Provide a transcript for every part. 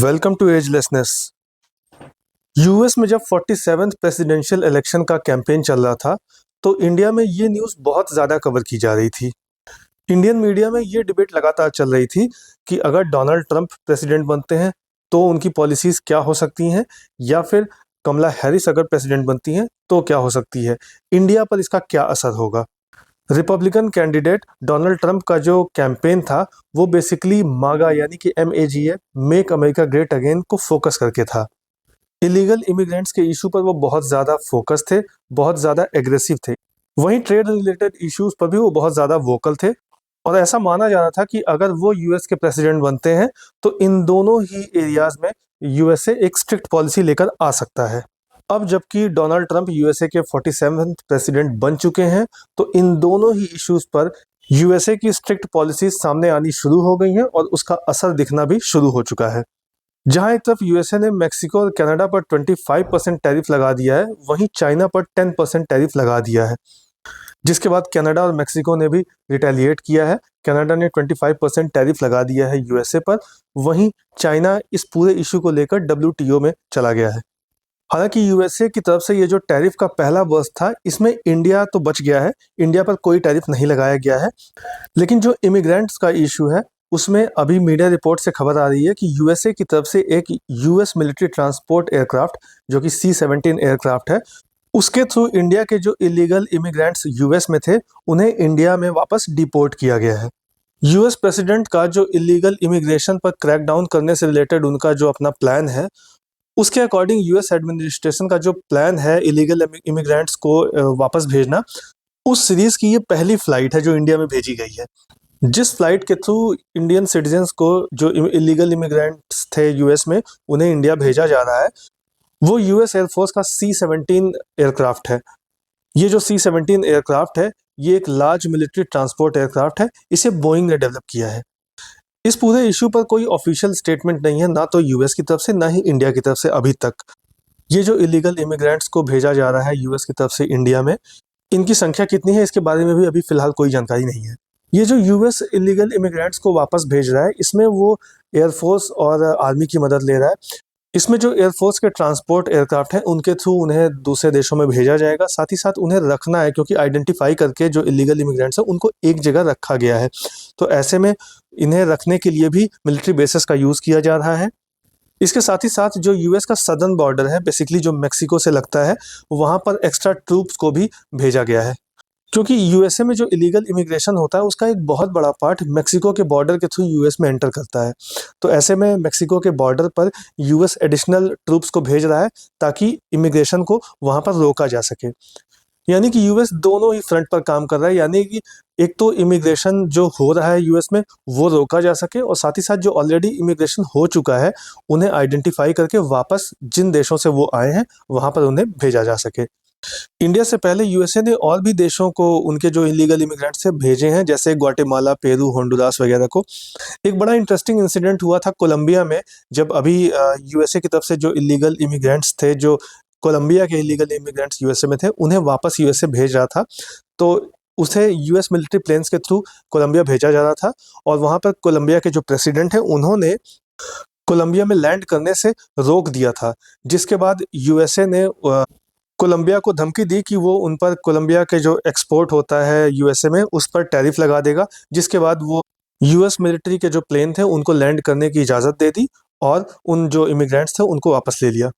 Welcome to एजलेसनेस। US में जब 47th presidential election का कैंपेन चल रहा था तो इंडिया में ये न्यूज़ बहुत ज़्यादा कवर की जा रही थी। इंडियन मीडिया में ये डिबेट लगातार चल रही थी कि अगर डोनाल्ड ट्रंप प्रेसिडेंट बनते हैं तो उनकी पॉलिसीज़ क्या हो सकती हैं, या फिर कमला हैरिस अगर प्रेसिडेंट बनती हैं तो क्या हो सकती है, इंडिया पर इसका क्या असर होगा। रिपब्लिकन कैंडिडेट डोनाल्ड ट्रंप का जो कैंपेन था वो बेसिकली मागा यानी कि MAGA, make America great again को फोकस करके था। इलीगल इमिग्रेंट्स के इशू पर वो बहुत ज़्यादा फोकस थे, बहुत ज़्यादा एग्रेसिव थे। वहीं ट्रेड रिलेटेड इश्यूज पर भी वो बहुत ज़्यादा वोकल थे, और ऐसा माना जा रहा था कि अगर वो यूएस के प्रेसिडेंट बनते हैं तो इन दोनों ही एरियाज में यूएसए एक स्ट्रिक्ट पॉलिसी लेकर आ सकता है। अब जबकि डोनाल्ड ट्रंप यूएसए के 47th प्रेसिडेंट बन चुके हैं तो इन दोनों ही इश्यूज पर यूएसए की स्ट्रिक्ट पॉलिसीज सामने आनी शुरू हो गई हैं और उसका असर दिखना भी शुरू हो चुका है। जहां एक तरफ यूएसए ने मेक्सिको और कनाडा पर 25% टैरिफ लगा दिया है, वहीं चाइना पर 10% टैरिफ लगा दिया है, जिसके बाद कनाडा और मेक्सिको ने भी रिटेलिएट किया है। कनाडा ने 25% टैरिफ लगा दिया है यूएसए पर, वहीं चाइना इस पूरे इशू को लेकर WTO में चला गया है। हालांकि यूएसए की तरफ से ये जो टैरिफ का पहला बर्स्ट था इसमें इंडिया तो बच गया है, इंडिया पर कोई टैरिफ नहीं लगाया गया है। लेकिन जो इमिग्रेंट्स का इशू है उसमें अभी मीडिया रिपोर्ट से खबर आ रही है कि यूएसए की तरफ से एक यूएस मिलिट्री ट्रांसपोर्ट एयरक्राफ्ट जो कि C-17 एयरक्राफ्ट है, उसके थ्रू इंडिया के जो इलीगल इमिग्रेंट्स यूएस में थे उन्हें इंडिया में वापस डिपोर्ट किया गया है। यूएस प्रेसिडेंट का जो इलीगल इमिग्रेशन पर क्रैकडाउन करने से रिलेटेड उनका जो अपना प्लान है, उसके अकॉर्डिंग यूएस एडमिनिस्ट्रेशन का जो प्लान है इलीगल इमिग्रेंट्स को वापस भेजना, उस सीरीज की ये पहली फ्लाइट है जो इंडिया में भेजी गई है। जिस फ्लाइट के थ्रू इंडियन सिटीजन्स को जो इलीगल इमिग्रेंट्स थे यूएस में उन्हें इंडिया भेजा जा रहा है, वो यूएस एयरफोर्स का C-17 एयरक्राफ्ट है। ये जो C-17 एयरक्राफ्ट है ये एक लार्ज मिलिट्री ट्रांसपोर्ट एयरक्राफ्ट है, इसे बोइंग ने डेवलप किया है। इस पूरे इशू पर कोई ऑफिशियल स्टेटमेंट नहीं है, ना तो यूएस की तरफ से ना ही इंडिया की तरफ से अभी तक। ये जो इलीगल इमिग्रेंट्स को भेजा जा रहा है यूएस की तरफ से इंडिया में, इनकी संख्या कितनी है इसके बारे में भी अभी फिलहाल कोई जानकारी नहीं है। ये जो यूएस इलीगल इमिग्रेंट्स को वापस भेज रहा है इसमें वो एयरफोर्स और आर्मी की मदद ले रहा है। इसमें जो एयरफोर्स के ट्रांसपोर्ट एयरक्राफ्ट हैं उनके थ्रू उन्हें दूसरे देशों में भेजा जाएगा, साथ ही साथ उन्हें रखना है क्योंकि आइडेंटिफाई करके जो इलीगल इमिग्रेंट्स हैं उनको एक जगह रखा गया है। तो ऐसे में इन्हें रखने के लिए भी मिलिट्री बेसिस का यूज़ किया जा रहा है। इसके साथ ही साथ जो यूएस का सदर्न बॉर्डर है बेसिकली जो मेक्सिको से लगता है, वहाँ पर एक्स्ट्रा ट्रूप्स को भी भेजा गया है, क्योंकि यूएसए में जो इलीगल इमिग्रेशन होता है उसका एक बहुत बड़ा पार्ट मेक्सिको के बॉर्डर के थ्रू यूएस में एंटर करता है। तो ऐसे में मेक्सिको के बॉर्डर पर यूएस एडिशनल ट्रूप्स को भेज रहा है ताकि इमिग्रेशन को वहाँ पर रोका जा सके। यानी कि यूएस दोनों ही फ्रंट पर काम कर रहा है, यानी कि एक तो इमिग्रेशन जो हो रहा है यूएस में वो रोका जा सके, और साथ ही साथ जो ऑलरेडी इमिग्रेशन हो चुका है उन्हें आइडेंटिफाई करके वापस जिन देशों से वो आए हैं वहाँ पर उन्हें भेजा जा सके। इंडिया से पहले यूएसए ने और भी देशों को उनके जो इलीगल इमिग्रेंट्स से भेजे हैं, जैसे ग्वाटेमाला, पेरू, होंडुरास वगैरह को। एक बड़ा इंटरेस्टिंग इंसिडेंट हुआ था कोलंबिया में, जब अभी यूएसए की तरफ से जो इलीगल इमिग्रेंट्स थे, जो कोलंबिया के इलीगल इमिग्रेंट्स यूएसए में थे, उन्हें वापस यूएसए भेज रहा था। तो उसे यूएस मिलिट्री प्लेन्स के थ्रू कोलंबिया भेजा जा रहा था, और वहाँ पर कोलंबिया के जो प्रेसिडेंट हैं उन्होंने कोलंबिया में लैंड करने से रोक दिया था, जिसके बाद यूएसए ने कोलंबिया को धमकी दी कि वो उन पर कोलंबिया के जो एक्सपोर्ट होता है यूएसए में उस पर टैरिफ लगा देगा, जिसके बाद वो यूएस मिलिट्री के जो प्लेन थे उनको लैंड करने की इजाज़त दे दी और उन जो इमिग्रेंट्स थे उनको वापस ले लिया।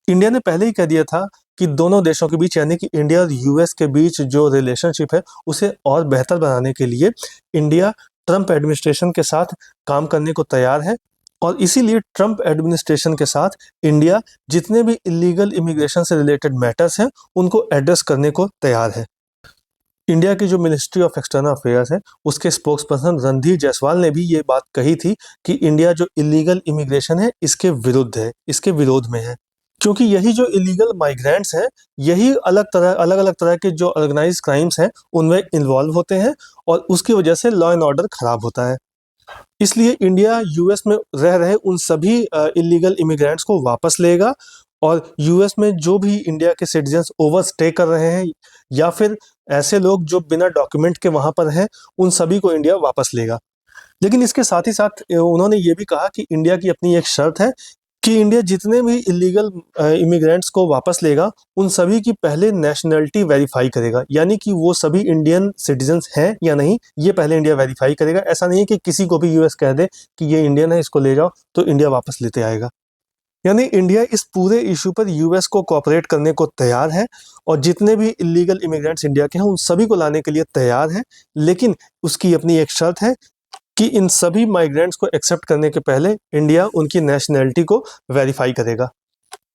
इंडिया ने पहले ही कह दिया था कि दोनों देशों के बीच यानी कि इंडिया और यूएस के बीच जो रिलेशनशिप है उसे और बेहतर बनाने के लिए इंडिया ट्रंप एडमिनिस्ट्रेशन के साथ काम करने को तैयार है, और इसीलिए ट्रंप एडमिनिस्ट्रेशन के साथ इंडिया जितने भी इलीगल इमिग्रेशन से रिलेटेड मैटर्स हैं उनको एड्रेस करने को तैयार है। इंडिया की जो मिनिस्ट्री ऑफ एक्सटर्नल अफेयर्स है उसके स्पोक्स पर्सन रणधीर जायसवाल ने भी ये बात कही थी कि इंडिया जो इलीगल इमिग्रेशन है इसके विरुद्ध है, इसके विरोध में है, क्योंकि यही जो इलीगल माइग्रेंट्स हैं यही अलग अलग तरह के जो ऑर्गेनाइज क्राइम्स हैं उनमें इन्वॉल्व होते हैं, और उसकी वजह से लॉ एंड ऑर्डर खराब होता है। इसलिए इंडिया यूएस में रह रहे उन सभी इलीगल इमिग्रेंट्स को वापस लेगा, और यूएस में जो भी इंडिया के सिटीजन्स ओवर स्टे कर रहे हैं या फिर ऐसे लोग जो बिना डॉक्यूमेंट के वहाँ पर हैं उन सभी को इंडिया वापस लेगा। लेकिन इसके साथ ही साथ उन्होंने ये भी कहा कि इंडिया की अपनी एक शर्त है कि इंडिया जितने भी इलीगल इमिग्रेंट्स को वापस लेगा उन सभी की पहले नेशनलिटी वेरीफाई करेगा, यानी कि वो सभी इंडियन सिटीजन्स हैं या नहीं ये पहले इंडिया वेरीफाई करेगा। ऐसा नहीं है कि किसी को भी यूएस कह दे कि ये इंडियन है इसको ले जाओ तो इंडिया वापस लेते आएगा। यानी इंडिया इस पूरे इशू पर यूएस को कोऑपरेट करने को तैयार है और जितने भी इलीगल इमिग्रेंट्स इंडिया के हैं उन सभी को लाने के लिए तैयार है, लेकिन उसकी अपनी एक शर्त है कि इन सभी माइग्रेंट्स को एक्सेप्ट करने के पहले इंडिया उनकी नेशनैलिटी को वेरीफाई करेगा।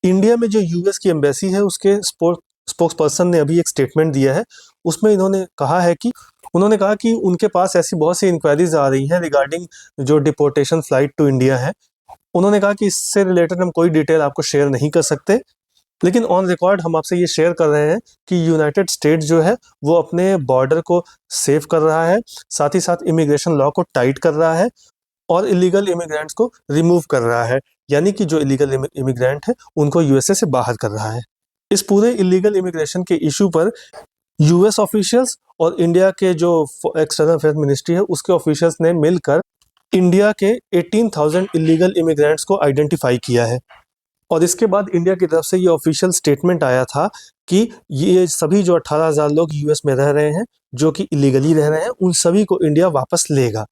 इंडिया में जो यूएस की एम्बेसी है उसके स्पोक्स पर्सन ने अभी एक स्टेटमेंट दिया है। उसमें उन्होंने कहा कि उनके पास ऐसी बहुत सी इंक्वायरीज आ रही हैं रिगार्डिंग जो डिपोर्टेशन फ्लाइट टू इंडिया है। उन्होंने कहा कि इससे रिलेटेड हम कोई डिटेल आपको शेयर नहीं कर सकते, लेकिन ऑन रिकॉर्ड हम आपसे ये शेयर कर रहे हैं कि यूनाइटेड स्टेट्स जो है वो अपने बॉर्डर को सेव कर रहा है, साथ ही साथ इमिग्रेशन लॉ को टाइट कर रहा है और इलीगल इमिग्रेंट्स को रिमूव कर रहा है, यानी कि जो इलीगल इमिग्रेंट है उनको यूएसए से बाहर कर रहा है। इस पूरे इलीगल इमिग्रेशन के इशू पर यूएस ऑफिशियल्स और इंडिया के जो एक्सटर्नल अफेयर्स मिनिस्ट्री है उसके ऑफिशियल्स ने मिलकर इंडिया के 18,000 इलीगल इमिग्रेंट्स को आइडेंटिफाई किया है। और इसके बाद इंडिया की तरफ से ये ऑफिशियल स्टेटमेंट आया था कि ये सभी जो 18,000 लोग यूएस में रह रहे हैं जो कि इलीगली रह रहे हैं उन सभी को इंडिया वापस लेगा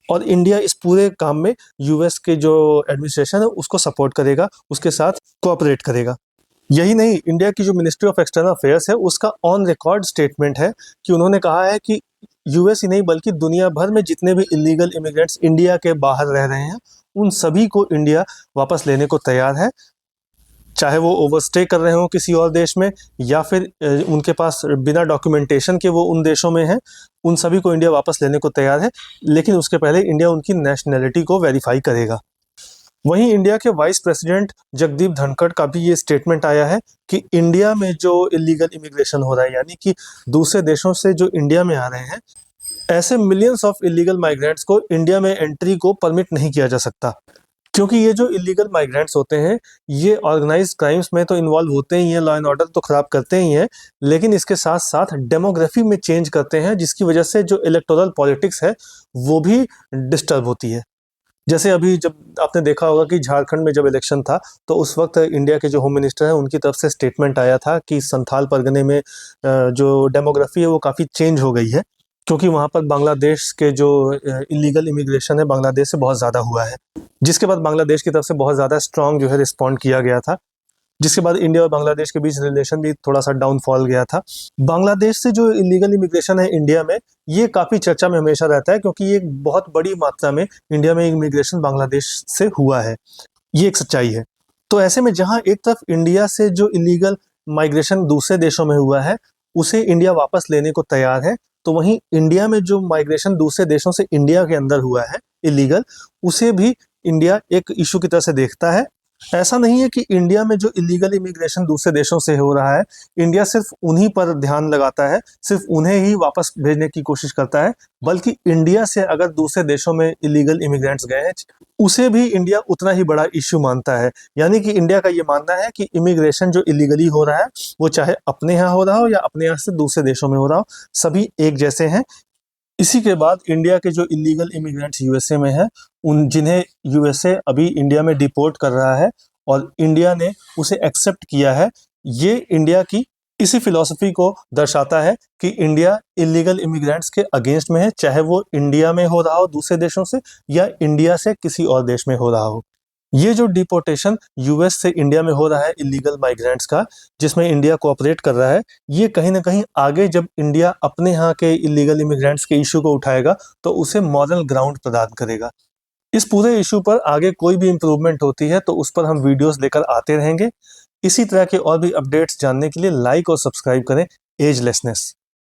और इंडिया इस पूरे काम में यूएस के जो एडमिनिस्ट्रेशन है उसको सपोर्ट करेगा, उसके साथ कोऑपरेट करेगा। यही नहीं, इंडिया की जो मिनिस्ट्री ऑफ एक्सटर्नल अफेयर्स है उसका ऑन रिकॉर्ड स्टेटमेंट है कि उन्होंने कहा है कि यूएस ही नहीं बल्कि दुनिया भर में जितने भी इलीगल इमिग्रेंट्स इंडिया के बाहर रह रहे हैं उन सभी को इंडिया वापस लेने को तैयार है, चाहे वो ओवरस्टे कर रहे हो किसी और देश में या फिर उनके पास बिना डॉक्यूमेंटेशन के वो उन देशों में हैं, उन सभी को इंडिया वापस लेने को तैयार है, लेकिन उसके पहले इंडिया उनकी नेशनैलिटी को वेरीफाई करेगा। वहीं इंडिया के वाइस प्रेसिडेंट जगदीप धनखड़ का भी ये स्टेटमेंट आया है कि इंडिया में जो इलीगल इमिग्रेशन हो रहा है, यानी कि दूसरे देशों से जो इंडिया में आ रहे हैं, ऐसे मिलियंस ऑफ इलीगल माइग्रेंट्स को इंडिया में एंट्री को परमिट नहीं किया जा सकता, क्योंकि ये जो इलीगल माइग्रेंट्स होते हैं ये ऑर्गेनाइज्ड क्राइम्स में तो इन्वॉल्व होते ही हैं, लॉ एंड ऑर्डर तो खराब करते ही हैं, लेकिन इसके साथ साथ डेमोग्राफी में चेंज करते हैं जिसकी वजह से जो इलेक्टोरल पॉलिटिक्स है वो भी डिस्टर्ब होती है। जैसे अभी जब आपने देखा होगा कि झारखंड में जब इलेक्शन था तो उस वक्त इंडिया के जो होम मिनिस्टर हैं उनकी तरफ से स्टेटमेंट आया था कि संथाल परगने में जो डेमोग्राफी है वो काफ़ी चेंज हो गई है, क्योंकि वहाँ पर बांग्लादेश के जो इलीगल इमिग्रेशन है बांग्लादेश से बहुत ज़्यादा हुआ है, जिसके बाद बांग्लादेश की तरफ से बहुत ज़्यादा स्ट्रॉन्ग जो है रिस्पॉन्ड किया गया था, जिसके बाद इंडिया और बांग्लादेश के बीच रिलेशन भी थोड़ा सा डाउनफॉल गया था। बांग्लादेश से जो इलीगल इमिग्रेशन है इंडिया में ये काफ़ी चर्चा में हमेशा रहता है, क्योंकि ये एक बहुत बड़ी मात्रा में इंडिया में इमिग्रेशन बांग्लादेश से हुआ है, ये एक सच्चाई है। तो ऐसे में जहाँ एक तरफ इंडिया से जो इलीगल माइग्रेशन दूसरे देशों में हुआ है उसे इंडिया वापस लेने को तैयार है, तो वहीं इंडिया में जो माइग्रेशन दूसरे देशों से इंडिया के अंदर हुआ है इलीगल, उसे भी इंडिया एक इशू की तरह से देखता है। ऐसा नहीं है कि इंडिया में जो इलीगल इमिग्रेशन दूसरे देशों से हो रहा है इंडिया सिर्फ उन्हीं पर ध्यान लगाता है, सिर्फ उन्हें ही वापस भेजने की कोशिश करता है, बल्कि इंडिया से अगर दूसरे देशों में इलीगल इमिग्रेंट्स गए हैं उसे भी इंडिया उतना ही बड़ा इश्यू मानता है। यानी कि इंडिया का ये मानना है कि इमिग्रेशन जो इलीगली हो रहा है वो चाहे अपने यहाँ हो रहा हो या अपने यहाँ से दूसरे देशों में हो रहा हो, सभी एक जैसे हैं। इसी के बाद इंडिया के जो इलीगल इमिग्रेंट्स यूएसए में हैं उन जिन्हें यूएसए अभी इंडिया में डिपोर्ट कर रहा है और इंडिया ने उसे एक्सेप्ट किया है, ये इंडिया की इसी फिलॉसफी को दर्शाता है कि इंडिया इलीगल इमिग्रेंट्स के अगेंस्ट में है, चाहे वो इंडिया में हो रहा हो दूसरे देशों से या इंडिया से किसी और देश में हो रहा हो। ये जो डिपोर्टेशन यूएस से इंडिया में हो रहा है इलीगल माइग्रेंट्स का, जिसमें इंडिया कोऑपरेट कर रहा है, ये कहीं ना कहीं आगे जब इंडिया अपने यहाँ के इलीगल इमिग्रेंट्स के इशू को उठाएगा तो उसे मॉरल ग्राउंड प्रदान करेगा। इस पूरे इशू पर आगे कोई भी इम्प्रूवमेंट होती है तो उस पर हम वीडियोस लेकर आते रहेंगे। इसी तरह के और भी अपडेट्स जानने के लिए लाइक और सब्सक्राइब करें एजलेसनेस।